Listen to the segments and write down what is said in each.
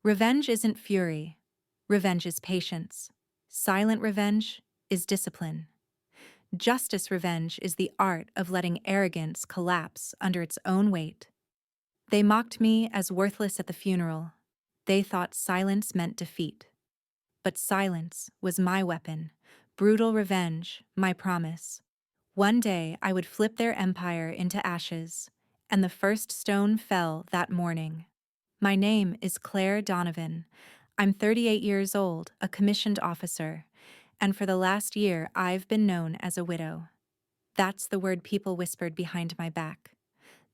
Revenge isn't fury. Revenge is patience. Silent revenge is discipline. Justice revenge is the art of letting arrogance collapse under its own weight. They mocked me as worthless at the funeral. They thought silence meant defeat. But silence was my weapon, brutal revenge, my promise. One day I would flip their empire into ashes, and the first stone fell that morning. My name is Claire Donovan. I'm 38 years old, a commissioned officer, and for the last year I've been known as a widow. That's the word people whispered behind my back.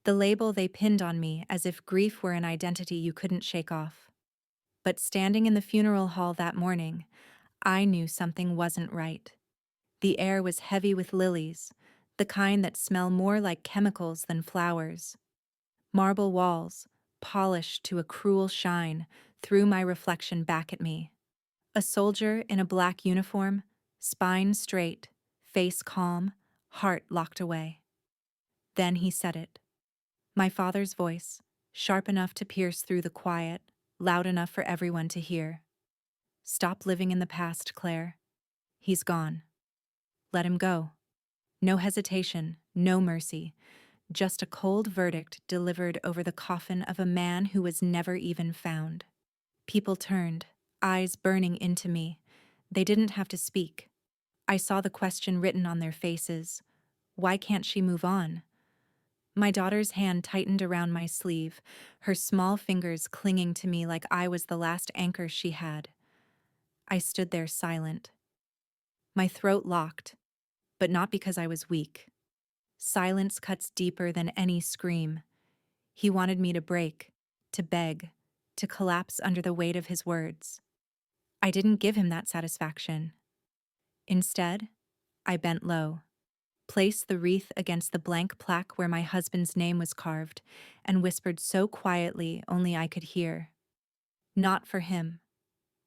The label they pinned on me as if grief were an identity you couldn't shake off. But standing in the funeral hall that morning, I knew something wasn't right. The air was heavy with lilies, the kind that smell more like chemicals than flowers. Marble walls, polished to a cruel shine, threw my reflection back at me. A soldier in a black uniform, spine straight, face calm, heart locked away. Then he said it. My father's voice, sharp enough to pierce through the quiet, loud enough for everyone to hear. Stop living in the past, Claire. He's gone. Let him go. No hesitation, no mercy, just a cold verdict delivered over the coffin of a man who was never even found. People turned, eyes burning into me. They didn't have to speak. I saw the question written on their faces. Why can't she move on? My daughter's hand tightened around my sleeve, her small fingers clinging to me like I was the last anchor she had. I stood there silent. My throat locked, but not because I was weak. Silence cuts deeper than any scream. He wanted me to break, to beg, to collapse under the weight of his words. I didn't give him that satisfaction. Instead, I bent low, placed the wreath against the blank plaque where my husband's name was carved, and whispered so quietly only I could hear. Not for him.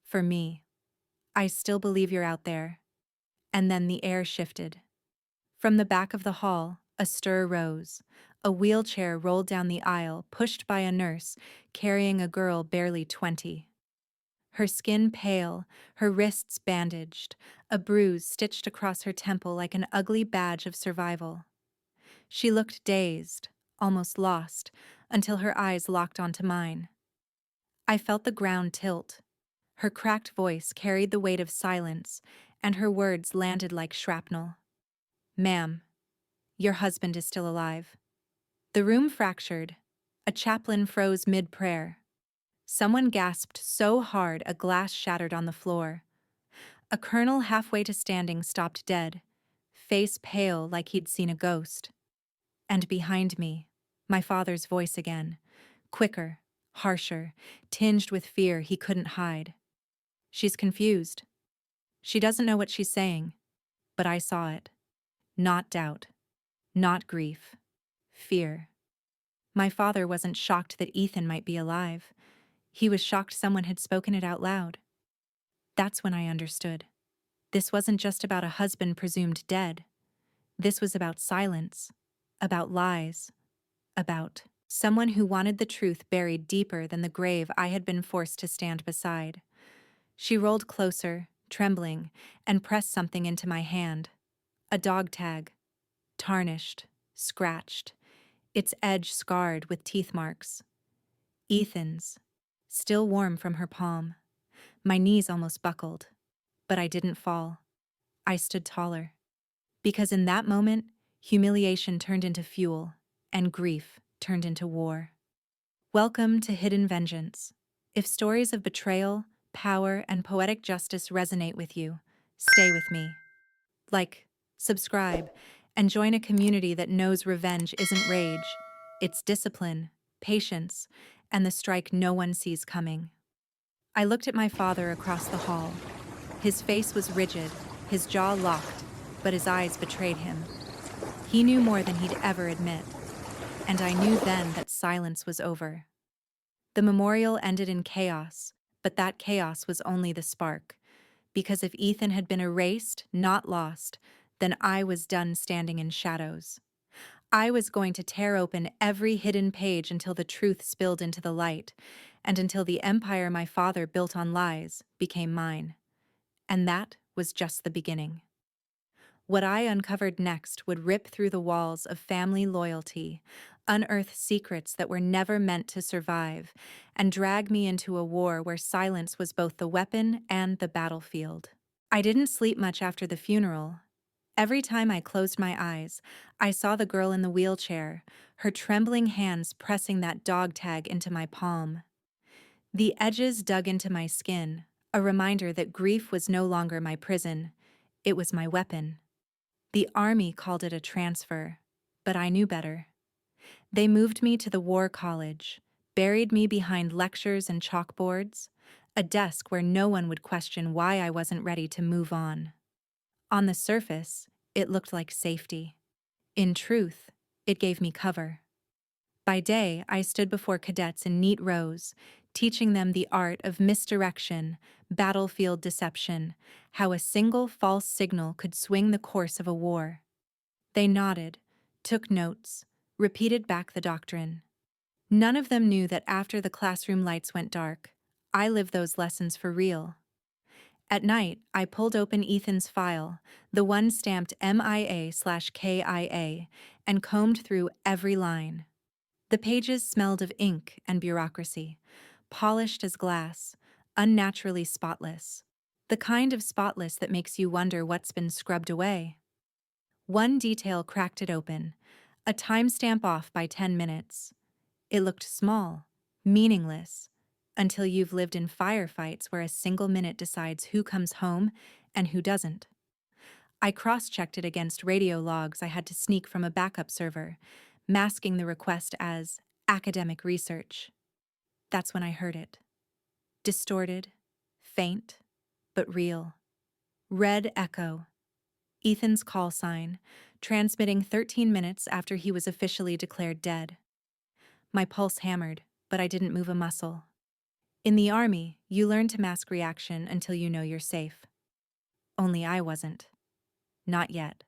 For me. I still believe you're out there. And then the air shifted. From the back of the hall, a stir rose. A wheelchair rolled down the aisle, pushed by a nurse, carrying a girl barely 20. Her skin pale, her wrists bandaged, a bruise stitched across her temple like an ugly badge of survival. She looked dazed, almost lost, until her eyes locked onto mine. I felt the ground tilt. Her cracked voice carried the weight of silence, and her words landed like shrapnel. Ma'am, your husband is still alive. The room fractured. A chaplain froze mid-prayer. Someone gasped so hard a glass shattered on the floor. A colonel halfway to standing stopped dead, face pale like he'd seen a ghost. And behind me, my father's voice again, quicker, harsher, tinged with fear he couldn't hide. She's confused. She doesn't know what she's saying, but I saw it. Not doubt, not grief, fear. My father wasn't shocked that Ethan might be alive. He was shocked someone had spoken it out loud. That's when I understood. This wasn't just about a husband presumed dead. This was about silence, about lies, about someone who wanted the truth buried deeper than the grave I had been forced to stand beside. She rolled closer, trembling, and pressed something into my hand. A dog tag. Tarnished, scratched, its edge scarred with teeth marks. Ethan's, still warm from her palm. My knees almost buckled, but I didn't fall. I stood taller. Because in that moment, humiliation turned into fuel, and grief turned into war. Welcome to Hidden Vengeance. If stories of betrayal, power, and poetic justice resonate with you, stay with me. Like, subscribe, and join a community that knows revenge isn't rage, it's discipline, patience, and the strike no one sees coming. I looked at my father across the hall. His face was rigid, his jaw locked, but his eyes betrayed him. He knew more than he'd ever admit, and I knew then that silence was over. The memorial ended in chaos, but that chaos was only the spark. Because if Ethan had been erased, not lost, then I was done standing in shadows. I was going to tear open every hidden page until the truth spilled into the light, and until the empire my father built on lies became mine. And that was just the beginning. What I uncovered next would rip through the walls of family loyalty, unearth secrets that were never meant to survive, and drag me into a war where silence was both the weapon and the battlefield. I didn't sleep much after the funeral. Every time I closed my eyes, I saw the girl in the wheelchair, her trembling hands pressing that dog tag into my palm. The edges dug into my skin, a reminder that grief was no longer my prison, it was my weapon. The army called it a transfer, but I knew better. They moved me to the war college, buried me behind lectures and chalkboards, a desk where no one would question why I wasn't ready to move on. On the surface, it looked like safety. In truth, it gave me cover. By day, I stood before cadets in neat rows, teaching them the art of misdirection, battlefield deception, how a single false signal could swing the course of a war. They nodded, took notes, repeated back the doctrine. None of them knew that after the classroom lights went dark, I lived those lessons for real. At night, I pulled open Ethan's file, the one stamped MIA/KIA, and combed through every line. The pages smelled of ink and bureaucracy, polished as glass, unnaturally spotless. The kind of spotless that makes you wonder what's been scrubbed away. One detail cracked it open, a timestamp off by 10 minutes. It looked small, meaningless, until you've lived in firefights where a single minute decides who comes home and who doesn't. I cross-checked it against radio logs I had to sneak from a backup server, masking the request as academic research. That's when I heard it. Distorted, faint, but real. Red echo. Ethan's call sign, transmitting 13 minutes after he was officially declared dead. My pulse hammered, but I didn't move a muscle. In the Army, you learn to mask reaction until you know you're safe. Only I wasn't. Not yet.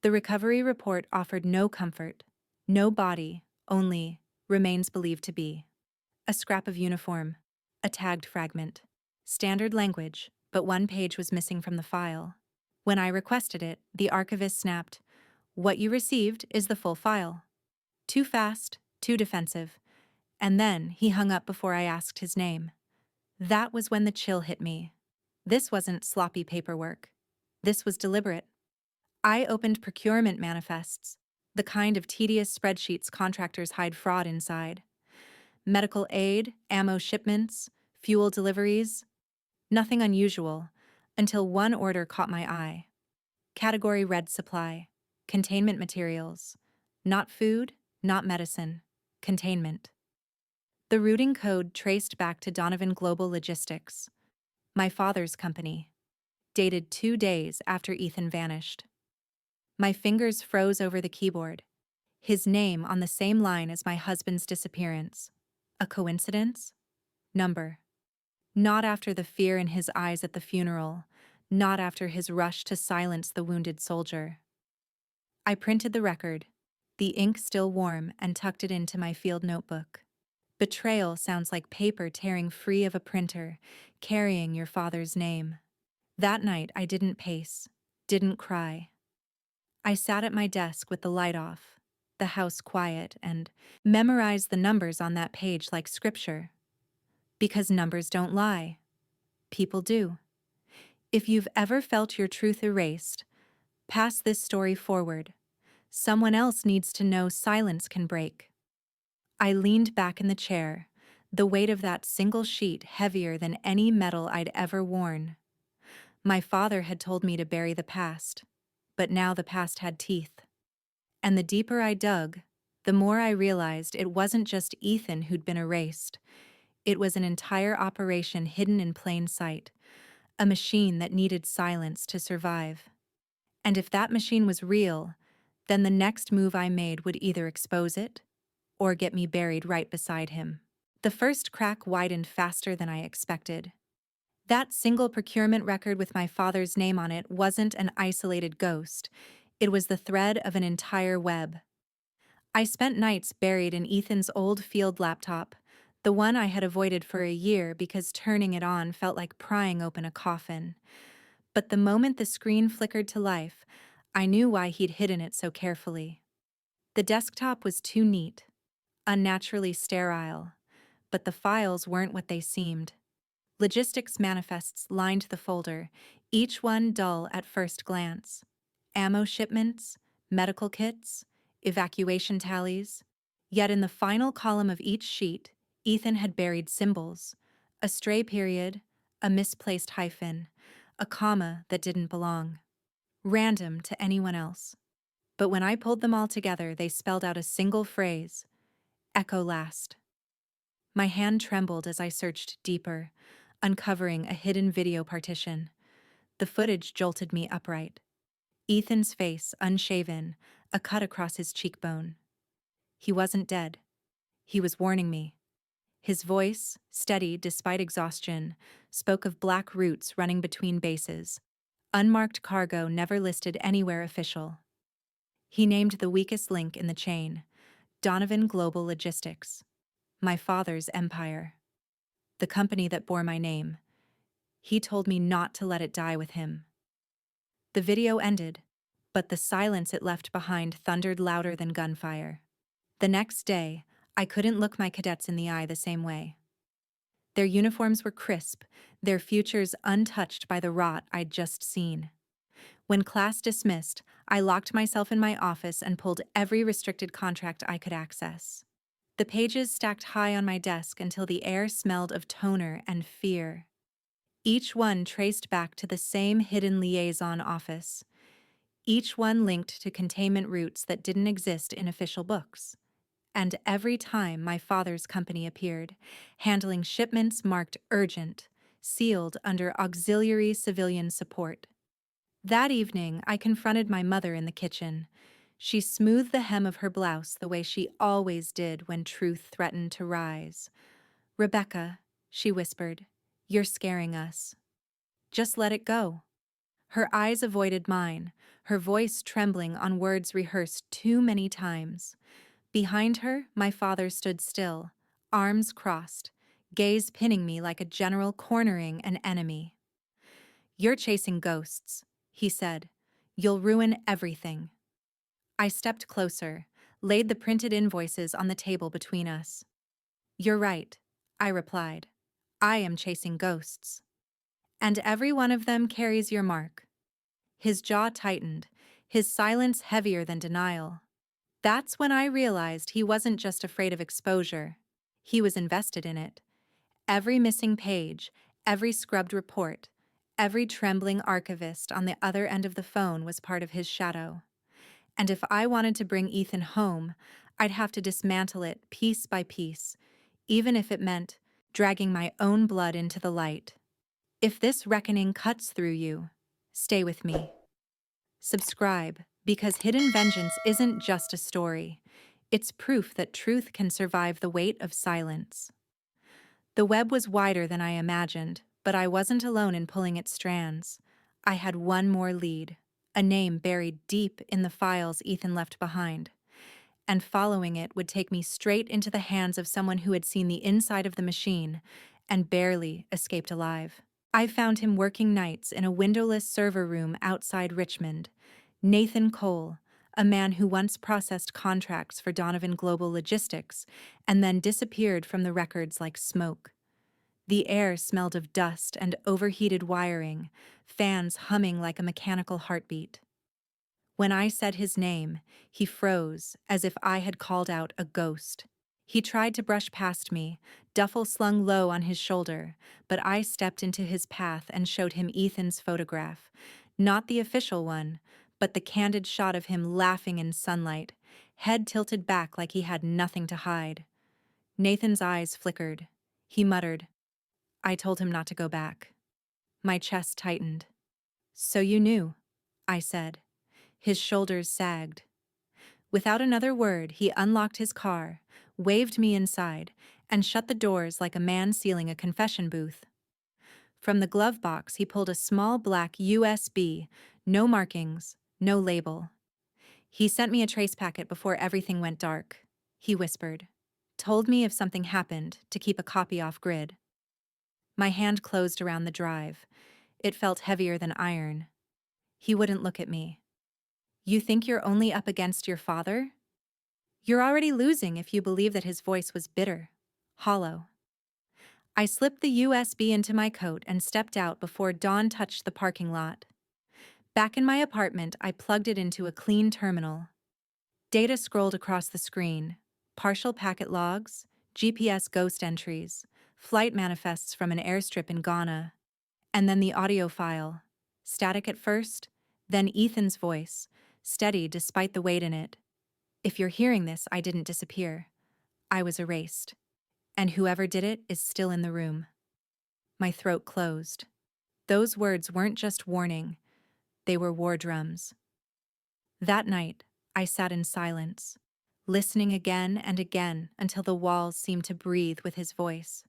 The recovery report offered no comfort, no body, only remains believed to be. A scrap of uniform, a tagged fragment. Standard language, but one page was missing from the file. When I requested it, the archivist snapped, "What you received is the full file." Too fast, too defensive. And then he hung up before I asked his name. That was when the chill hit me. This wasn't sloppy paperwork. This was deliberate. I opened procurement manifests, the kind of tedious spreadsheets contractors hide fraud inside. Medical aid, ammo shipments, fuel deliveries. Nothing unusual, until one order caught my eye. Category red supply, containment materials. Not food, not medicine, containment. The routing code traced back to Donovan Global Logistics, my father's company, dated 2 days after Ethan vanished. My fingers froze over the keyboard, his name on the same line as my husband's disappearance. A coincidence? Number. Not after the fear in his eyes at the funeral, not after his rush to silence the wounded soldier. I printed the record, the ink still warm, and tucked it into my field notebook. Betrayal sounds like paper tearing free of a printer, carrying your father's name. That night I didn't pace, didn't cry. I sat at my desk with the light off, the house quiet, and memorized the numbers on that page like scripture. Because numbers don't lie. People do. If you've ever felt your truth erased, pass this story forward. Someone else needs to know silence can break. I leaned back in the chair, the weight of that single sheet heavier than any medal I'd ever worn. My father had told me to bury the past, but now the past had teeth. And the deeper I dug, the more I realized it wasn't just Ethan who'd been erased. It was an entire operation hidden in plain sight, a machine that needed silence to survive. And if that machine was real, then the next move I made would either expose it or get me buried right beside him. The first crack widened faster than I expected. That single procurement record with my father's name on it wasn't an isolated ghost. It was the thread of an entire web. I spent nights buried in Ethan's old field laptop, The one I had avoided for a year because turning it on felt like prying open a coffin. But the moment the screen flickered to life, I knew why he'd hidden it so carefully. The desktop was too neat, unnaturally sterile, but the files weren't what they seemed. Logistics manifests lined the folder, each one dull at first glance. Ammo shipments, medical kits, evacuation tallies. Yet in the final column of each sheet, Ethan had buried symbols, a stray period, a misplaced hyphen, a comma that didn't belong. Random to anyone else. But when I pulled them all together, they spelled out a single phrase: Echo last. My hand trembled as I searched deeper, uncovering a hidden video partition. The footage jolted me upright. Ethan's face, unshaven, a cut across his cheekbone. He wasn't dead. He was warning me. His voice, steady despite exhaustion, spoke of black routes running between bases, unmarked cargo never listed anywhere official. He named the weakest link in the chain, Donovan Global Logistics, my father's empire, the company that bore my name. He told me not to let it die with him. The video ended, but the silence it left behind thundered louder than gunfire. The next day, I couldn't look my cadets in the eye the same way. Their uniforms were crisp, their futures untouched by the rot I'd just seen. When class dismissed, I locked myself in my office and pulled every restricted contract I could access. The pages stacked high on my desk until the air smelled of toner and fear. Each one traced back to the same hidden liaison office. Each one linked to containment routes that didn't exist in official books. And every time my father's company appeared, handling shipments marked urgent, sealed under auxiliary civilian support. That evening, I confronted my mother in the kitchen. She smoothed the hem of her blouse the way she always did when truth threatened to rise. "Rebecca," she whispered, "you're scaring us. Just let it go." Her eyes avoided mine, her voice trembling on words rehearsed too many times. Behind her, my father stood still, arms crossed, gaze pinning me like a general cornering an enemy. "You're chasing ghosts," he said. "You'll ruin everything." I stepped closer, laid the printed invoices on the table between us. "You're right," I replied. "I am chasing ghosts. And every one of them carries your mark." His jaw tightened, his silence heavier than denial. That's when I realized he wasn't just afraid of exposure. He was invested in it. Every missing page, every scrubbed report, every trembling archivist on the other end of the phone was part of his shadow. And if I wanted to bring Ethan home, I'd have to dismantle it piece by piece, even if it meant dragging my own blood into the light. If this reckoning cuts through you, stay with me. Subscribe, because Hidden Vengeance isn't just a story. It's proof that truth can survive the weight of silence. The web was wider than I imagined, but I wasn't alone in pulling its strands. I had one more lead, a name buried deep in the files Ethan left behind. And following it would take me straight into the hands of someone who had seen the inside of the machine and barely escaped alive. I found him working nights in a windowless server room outside Richmond. Nathan Cole, a man who once processed contracts for Donovan Global Logistics and then disappeared from the records like smoke. The air smelled of dust and overheated wiring, fans humming like a mechanical heartbeat. When I said his name, he froze as if I had called out a ghost. He tried to brush past me, duffel slung low on his shoulder, but I stepped into his path and showed him Ethan's photograph. Not the official one, but the candid shot of him laughing in sunlight, head tilted back like he had nothing to hide. Nathan's eyes flickered. He muttered, "I told him not to go back." My chest tightened. "So you knew," I said. His shoulders sagged. Without another word, he unlocked his car, waved me inside, and shut the doors like a man sealing a confession booth. From the glove box, he pulled a small black USB, no markings, no label. "He sent me a trace packet before everything went dark," he whispered. told me if something happened to keep a copy off grid. My hand closed around the drive. It felt heavier than iron. He wouldn't look at me. You think you're only up against your father? You're already losing if you believe that his voice was bitter, hollow. I slipped the USB into my coat and stepped out before dawn touched the parking lot. Back in my apartment, I plugged it into a clean terminal. Data scrolled across the screen: partial packet logs, GPS ghost entries, flight manifests from an airstrip in Ghana, and then the audio file. Static at first, then Ethan's voice, steady despite the weight in it. If you're hearing this, I didn't disappear. I was erased. And whoever did it is still in the room. My throat closed. Those words weren't just warning, they were war drums. That night, I sat in silence, listening again and again until the walls seemed to breathe with his voice.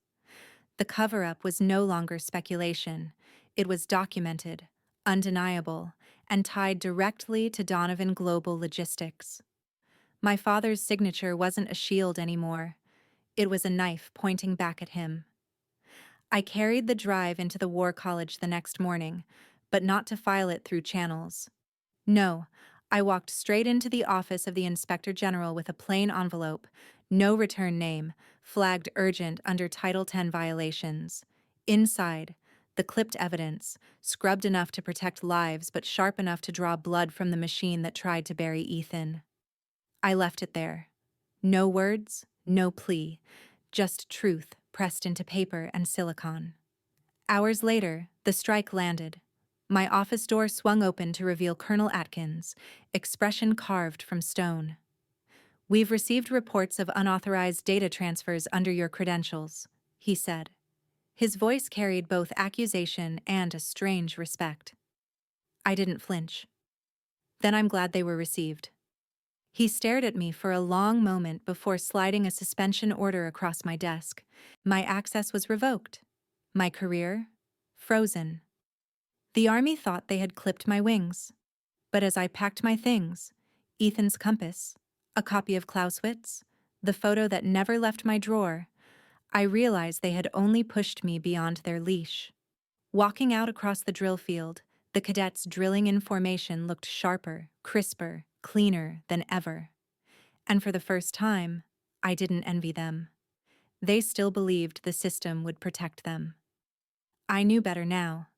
The cover-up was no longer speculation. It was documented, undeniable, and tied directly to Donovan Global Logistics. My father's signature wasn't a shield anymore. It was a knife pointing back at him. I carried the drive into the War College the next morning, but not to file it through channels. No, I walked straight into the office of the Inspector General with a plain envelope, no return name, flagged urgent under Title 10 violations. Inside, the clipped evidence, scrubbed enough to protect lives but sharp enough to draw blood from the machine that tried to bury Ethan. I left it there. No words, no plea, just truth pressed into paper and silicon. Hours later, the strike landed. My office door swung open to reveal Colonel Atkins, expression carved from stone. "We've received reports of unauthorized data transfers under your credentials," he said. His voice carried both accusation and a strange respect. I didn't flinch. "Then I'm glad they were received." He stared at me for a long moment before sliding a suspension order across my desk. My access was revoked. My career, frozen. The army thought they had clipped my wings. But as I packed my things, Ethan's compass, a copy of Clausewitz, the photo that never left my drawer, I realized they had only pushed me beyond their leash. Walking out across the drill field, the cadets drilling in formation looked sharper, crisper, cleaner than ever. And for the first time, I didn't envy them. They still believed the system would protect them. I knew better now.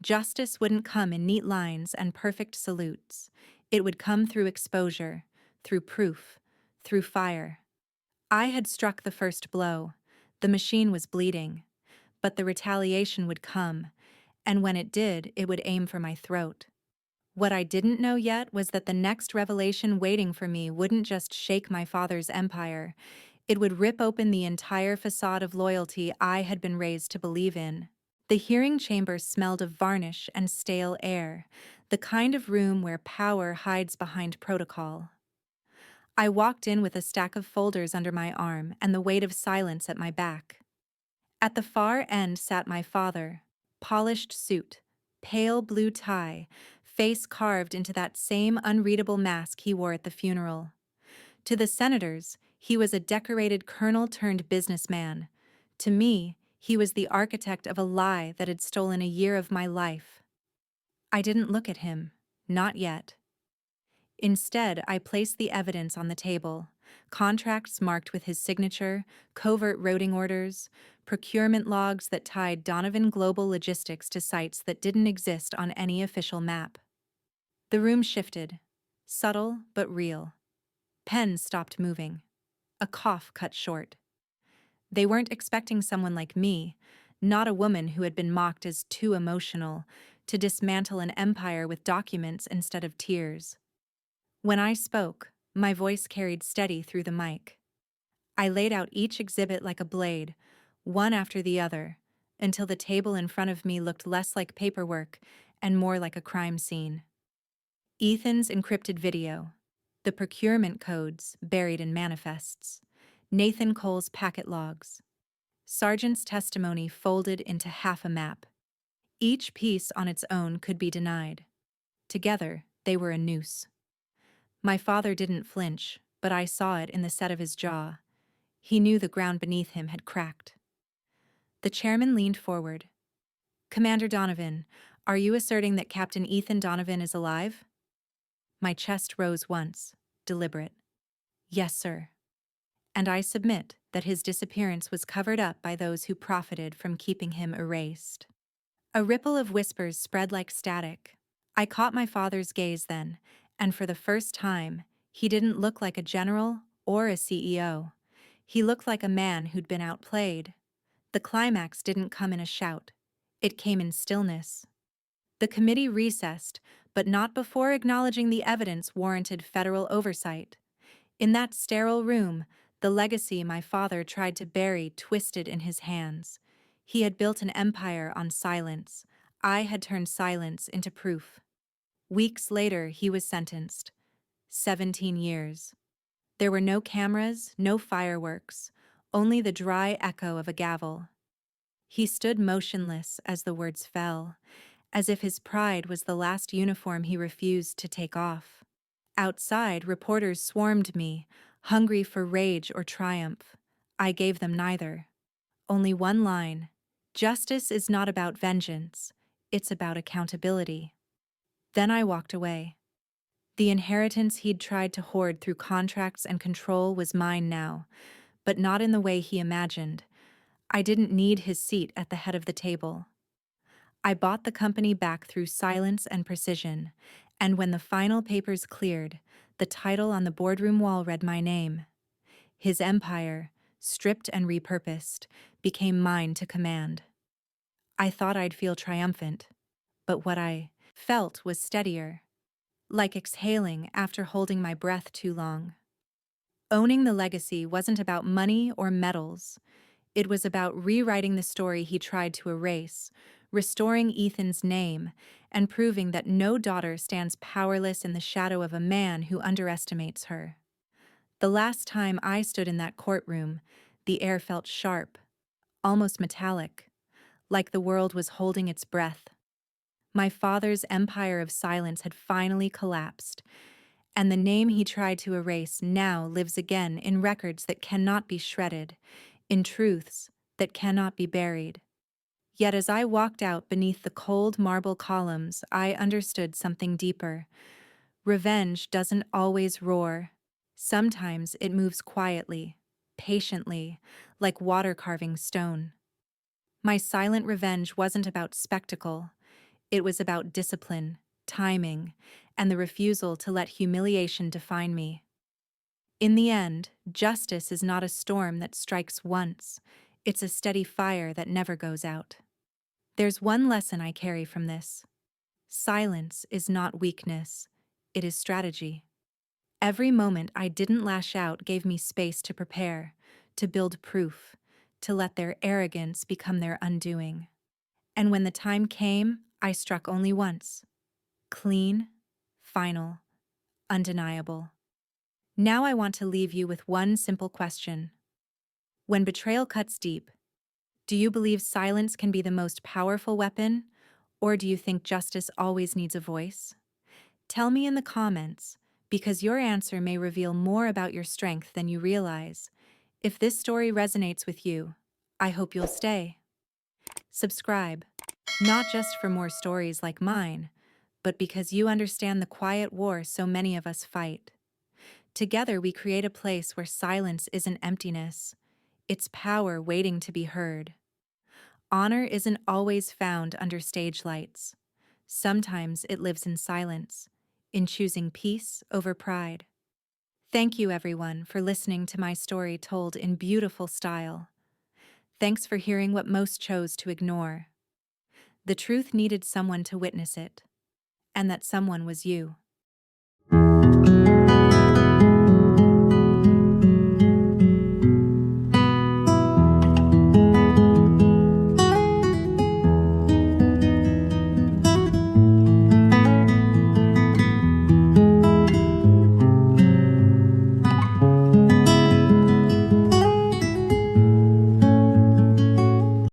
Justice wouldn't come in neat lines and perfect salutes. It would come through exposure, through proof, through fire. I had struck the first blow. The machine was bleeding. But the retaliation would come, and when it did, it would aim for my throat. What I didn't know yet was that the next revelation waiting for me wouldn't just shake my father's empire. It would rip open the entire facade of loyalty I had been raised to believe in. The hearing chamber smelled of varnish and stale air, the kind of room where power hides behind protocol. I walked in with a stack of folders under my arm and the weight of silence at my back. At the far end sat my father, polished suit, pale blue tie, face carved into that same unreadable mask he wore at the funeral. To the senators, he was a decorated colonel turned businessman. To me, he was the architect of a lie that had stolen a year of my life. I didn't look at him, not yet. Instead, I placed the evidence on the table: contracts marked with his signature, covert routing orders, procurement logs that tied Donovan Global Logistics to sites that didn't exist on any official map. The room shifted, subtle but real. Pens stopped moving. A cough cut short. They weren't expecting someone like me, not a woman who had been mocked as too emotional, to dismantle an empire with documents instead of tears. When I spoke, my voice carried steady through the mic. I laid out each exhibit like a blade, one after the other, until the table in front of me looked less like paperwork and more like a crime scene. Ethan's encrypted video, the procurement codes buried in manifests, Nathan Cole's packet logs, Sargent's testimony folded into half a map. Each piece on its own could be denied. Together, they were a noose. My father didn't flinch, but I saw it in the set of his jaw. He knew the ground beneath him had cracked. The chairman leaned forward. Commander Donovan, are you asserting that Captain Ethan Donovan is alive? My chest rose once, deliberate. Yes, sir. And I submit that his disappearance was covered up by those who profited from keeping him erased. A ripple of whispers spread like static. I caught my father's gaze then, and for the first time, he didn't look like a general or a CEO. He looked like a man who'd been outplayed. The climax didn't come in a shout. It came in stillness. The committee recessed, but not before acknowledging the evidence warranted federal oversight. In that sterile room, the legacy my father tried to bury twisted in his hands. He had built an empire on silence. I had turned silence into proof. Weeks later, he was sentenced. 17 years. There were no cameras, no fireworks, only the dry echo of a gavel. He stood motionless as the words fell, as if his pride was the last uniform he refused to take off. Outside, reporters swarmed me, hungry for rage or triumph. I gave them neither. Only one line: justice is not about vengeance, it's about accountability. Then I walked away. The inheritance he'd tried to hoard through contracts and control was mine now, but not in the way he imagined. I didn't need his seat at the head of the table. I bought the company back through silence and precision, and when the final papers cleared, the title on the boardroom wall read my name. His empire, stripped and repurposed, became mine to command. I thought I'd feel triumphant, but what I felt was steadier, like exhaling after holding my breath too long. Owning the legacy wasn't about money or medals. It was about rewriting the story he tried to erase, restoring Ethan's name, and proving that no daughter stands powerless in the shadow of a man who underestimates her. The last time I stood in that courtroom, the air felt sharp, almost metallic, like the world was holding its breath. My father's empire of silence had finally collapsed, and the name he tried to erase now lives again in records that cannot be shredded, in truths that cannot be buried. Yet as I walked out beneath the cold marble columns, I understood something deeper. Revenge doesn't always roar. Sometimes it moves quietly, patiently, like water carving stone. My silent revenge wasn't about spectacle. It was about discipline, timing, and the refusal to let humiliation define me. In the end, justice is not a storm that strikes once. It's a steady fire that never goes out. There's one lesson I carry from this. Silence is not weakness, it is strategy. Every moment I didn't lash out gave me space to prepare, to build proof, to let their arrogance become their undoing. And when the time came, I struck only once. Clean, final, undeniable. Now I want to leave you with one simple question. When betrayal cuts deep, do you believe silence can be the most powerful weapon, or do you think justice always needs a voice? Tell me in the comments, because your answer may reveal more about your strength than you realize. If this story resonates with you, I hope you'll stay. Subscribe, not just for more stories like mine, but because you understand the quiet war so many of us fight. Together we create a place where silence isn't emptiness, it's power waiting to be heard. Honor isn't always found under stage lights. Sometimes it lives in silence, in choosing peace over pride. Thank you, everyone, for listening to my story told in beautiful style. Thanks for hearing what most chose to ignore. The truth needed someone to witness it, and that someone was you.